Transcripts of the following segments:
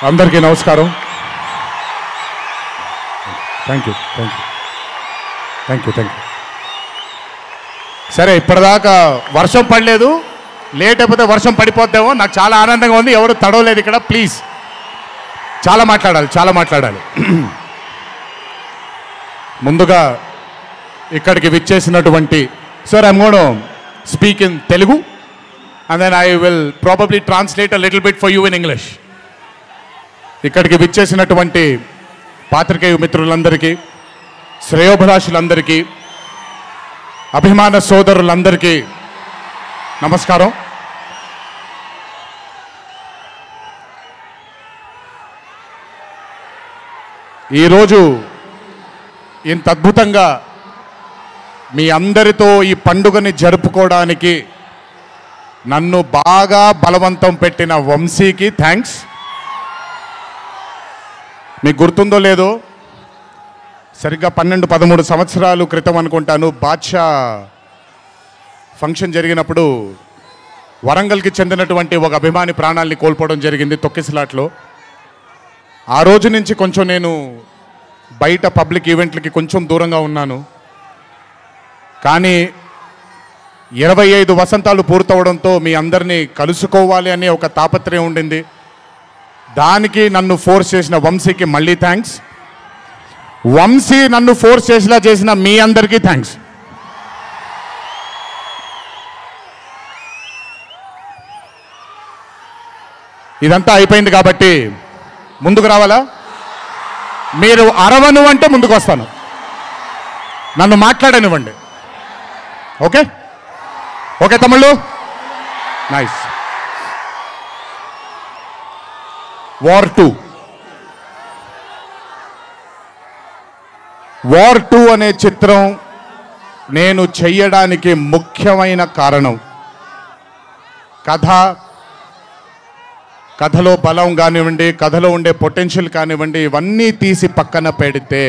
అందరికీ నమస్కారం. Thank you. సరే, ఇప్పటిదాకా వర్షం పడలేదు, లేట్ అయిపోతే వర్షం పడిపోద్దేమో. నాకు చాలా ఆనందంగా ఉంది. ఎవరు తడవలేదు ఇక్కడ. ప్లీజ్, చాలా మాట్లాడాలి. ముందుగా ఇక్కడికి విచ్చేసినటువంటి sir, I'm gonna speak in Telugu and then I will probably translate a little bit for you in English. ఇక్కడికి విచ్చేసినటువంటి పాత్రికేయ మిత్రులందరికీ, శ్రేయోభిలాషులందరికీ, అభిమాన సోదరులందరికీ నమస్కారం. ఈరోజు ఇంత అద్భుతంగా మీ అందరితో ఈ పండుగని జరుపుకోవడానికి నన్ను బాగా బలవంతం పెట్టిన వంశీకి థ్యాంక్స్. మీకు గుర్తుందో లేదో, సరిగ్గా 12-13 సంవత్సరాలు క్రితం అనుకుంటాను, బాద్షా ఫంక్షన్ జరిగినప్పుడు వరంగల్కి చెందినటువంటి ఒక అభిమాని ప్రాణాలని కోల్పోవడం జరిగింది తొక్కిసలాట్లో. ఆ రోజు నుంచి కొంచెం నేను బయట పబ్లిక్ ఈవెంట్లకి కొంచెం దూరంగా ఉన్నాను. కానీ 25 వసంతాలు పూర్తవడంతో మీ అందరినీ కలుసుకోవాలి అనే ఒక తాపత్రయం ఉండింది. దానికి నన్ను ఫోర్స్ చేసిన వంశీకి మళ్ళీ థ్యాంక్స్. వంశీ నన్ను ఫోర్స్ చేసేలా చేసిన మీ అందరికీ థ్యాంక్స్. ఇదంతా అయిపోయింది కాబట్టి ముందుకు రావాలా? మీరు అరవను అంటే ముందుకు వస్తాను, నన్ను మాట్లాడనివ్వండి. ఓకే ఓకే తమ్ముళ్ళు, నైస్. వార్ 2 అనే చిత్రం నేను చెయ్యడానికి ముఖ్యమైన కారణం కథలో బలం కానివ్వండి, కథలో ఉండే పొటెన్షియల్ కానివ్వండి, ఇవన్నీ తీసి పక్కన పెడితే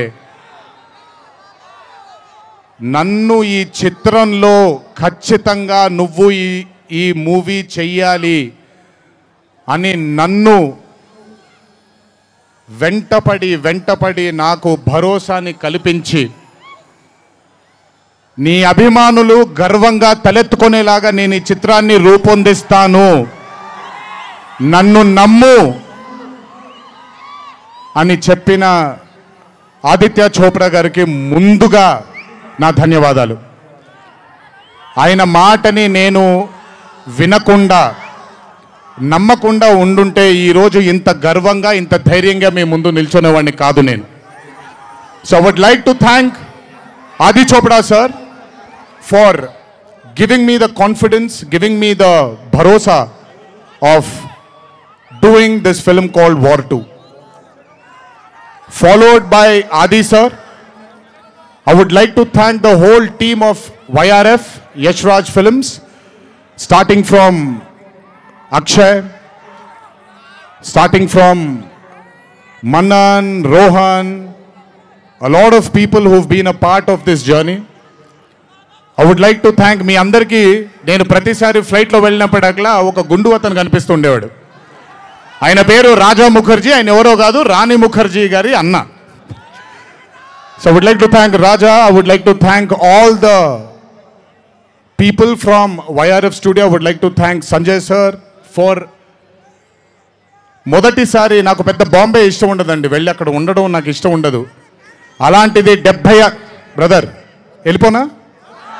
నన్ను ఈ చిత్రంలో ఖచ్చితంగా నువ్వు ఈ మూవీ చెయ్యాలి అని నన్ను వెంటపడి నాకు భరోసాని కల్పించి, నీ అభిమానులు గర్వంగా తలెత్తుకునేలాగా నేను ఈ చిత్రాన్ని రూపొందిస్తాను, నన్ను నమ్ము అని చెప్పిన ఆదిత్య చోప్రా గారికి ముందుగా నా ధన్యవాదాలు. ఆయన మాటని నేను వినకుండా నమ్మకుండా ఉండుంటే ఈరోజు ఇంత గర్వంగా ఇంత ధైర్యంగా మీ ముందు నిల్చునేవాడిని కాదు నేను. So I would like to thank Adi Chopra sir for giving me the confidence, giving me the bharosa of doing this film called war 2. Followed by Adi sir, I would like to thank the whole team of YRF, Yash Raj Films, starting from Akshay, starting from Manan, Rohan, a lot of people who've been a part of this journey. I would like to thank మీ అందరికీ. నేను ప్రతిసారి ఫ్లైట్లో వెళ్ళినప్పుడల్లా ఒక గుండు అతను కనిపిస్తుండేవాడు. ఆయన పేరు రాజా ముఖర్జీ. ఆయన ఎవరో కాదు, రాణి ముఖర్జీ గారి అన్న. So I would like to thank Raja. I would like to thank all the people from YRF Studio. I would like to thank Sanjay sir for మొదటిసారి. నాకు పెద్ద బాంబే ఇష్టం ఉండదండి, వెళ్ళి అక్కడ ఉండడం నాకు ఇష్టం ఉండదు. అలాంటిది 70 బ్రదర్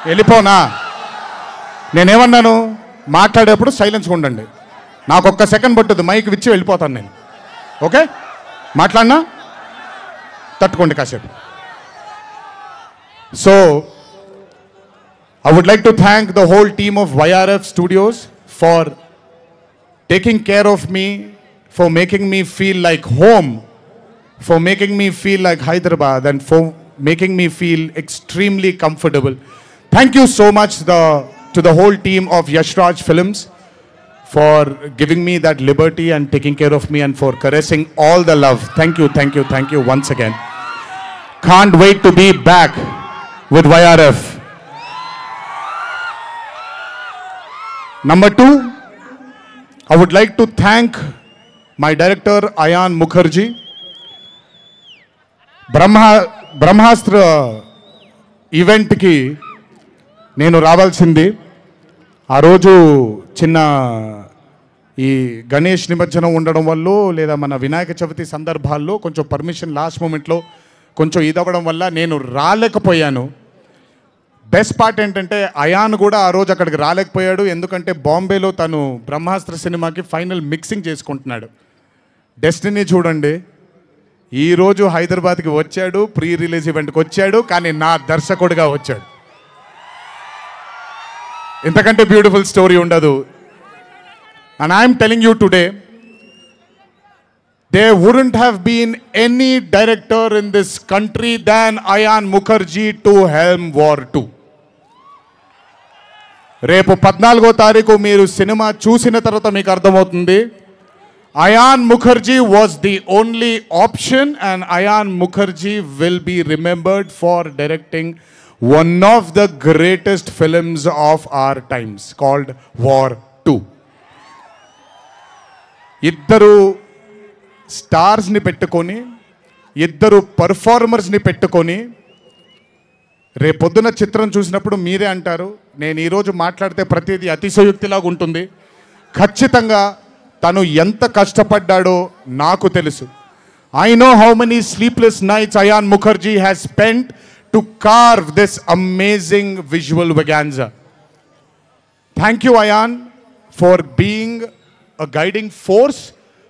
వెళ్ళిపోనా నేనేమన్నాను, మాట్లాడేప్పుడు సైలెన్స్గా ఉండండి. నాకు ఒక్క సెకండ్ పట్టుద్ది, మైక్ విచ్చి వెళ్ళిపోతాను నేను. ఓకే, మాట్లాడినా తట్టుకోండి కాసేపు. So, I would like to thank the whole team of YRF Studios for taking care of me, for making me feel like home, for making me feel like Hyderabad, and for making me feel extremely comfortable. Thank you so much to the whole team of Yash Raj Films for giving me that liberty and taking care of me and for caressing all the love. Thank you once again. Can't wait to be back with YRF. Number 2, I would like to thank my director Ayan Mukherjee. బ్రహ్మాస్త్ర ఈవెంట్కి నేను రావాల్సింది. ఆ రోజు చిన్న ఈ గణేష్ నిమజ్జనం ఉండడం వల్ల లేదా మన వినాయక చవితి సందర్భాల్లో కొంచెం పర్మిషన్ లాస్ట్ మూమెంట్లో కొంచెం ఇదవ్వడం వల్ల నేను రాలేకపోయాను. బెస్ట్ పార్ట్ ఏంటంటే అయాన్ కూడా ఆ రోజు అక్కడికి రాలేకపోయాడు. ఎందుకంటే బాంబేలో తను బ్రహ్మాస్త్ర సినిమాకి ఫైనల్ మిక్సింగ్ చేసుకుంటున్నాడు. డెస్టినీ చూడండి, ఈరోజు హైదరాబాద్కి వచ్చాడు, ప్రీ రిలీజ్ ఈవెంట్కి వచ్చాడు, కానీ నా దర్శకుడిగా వచ్చాడు. ఇంతకంటే బ్యూటిఫుల్ స్టోరీ ఉండదు. And I am telling you today, there wouldn't have been any director in this country than Ayan Mukherjee to helm War 2. రేపు 14వ తారీఖు మీరు సినిమా చూసిన తర్వాత మీకు అర్థమవుతుంది. Ayan Mukherjee was the only option, and Ayan Mukherjee will be remembered for directing one of the greatest films of our times called War 2. ఇద్దరు స్టార్స్ని పెట్టుకొని, ఇద్దరు పర్ఫార్మర్స్ని పెట్టుకొని రేపొద్దున చిత్రం చూసినప్పుడు మీరే అంటారు, నేను ఈరోజు మాట్లాడితే ప్రతిదీ అతిశయోక్తిలాగా ఉంటుంది. ఖచ్చితంగా తను ఎంత కష్టపడ్డాడో నాకు తెలుసు. I know how many sleepless nights Ayan Mukherjee has spent to carve this amazing visual vaganza. Thank you, Ayan, for being a guiding force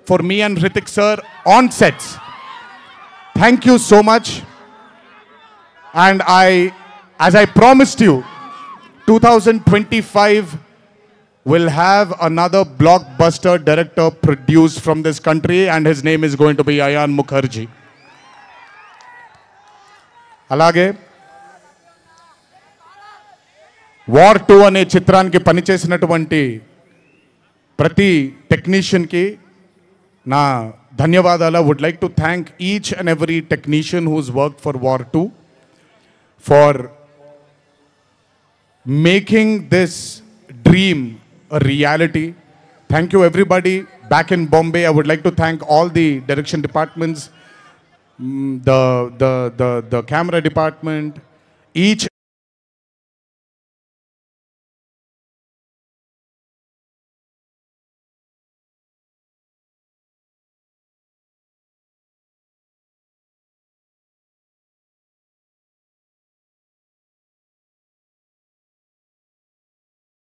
for me and Hrithik sir on sets. Thank you so much. And as I promised you, 2025 will have another blockbuster director produced from this country, and his name is going to be Ayan Mukherjee. అలాగే war 2 అనే చిత్రానికి పనిచేసినటువంటి ప్రతి టెక్నీషియన్కి నా ధన్యవాదాలు. Would like to thank each and every technician whose work for war 2 for making this dream a reality. Thank you everybody back in Bombay. I would like to thank all the direction departments, the camera department, each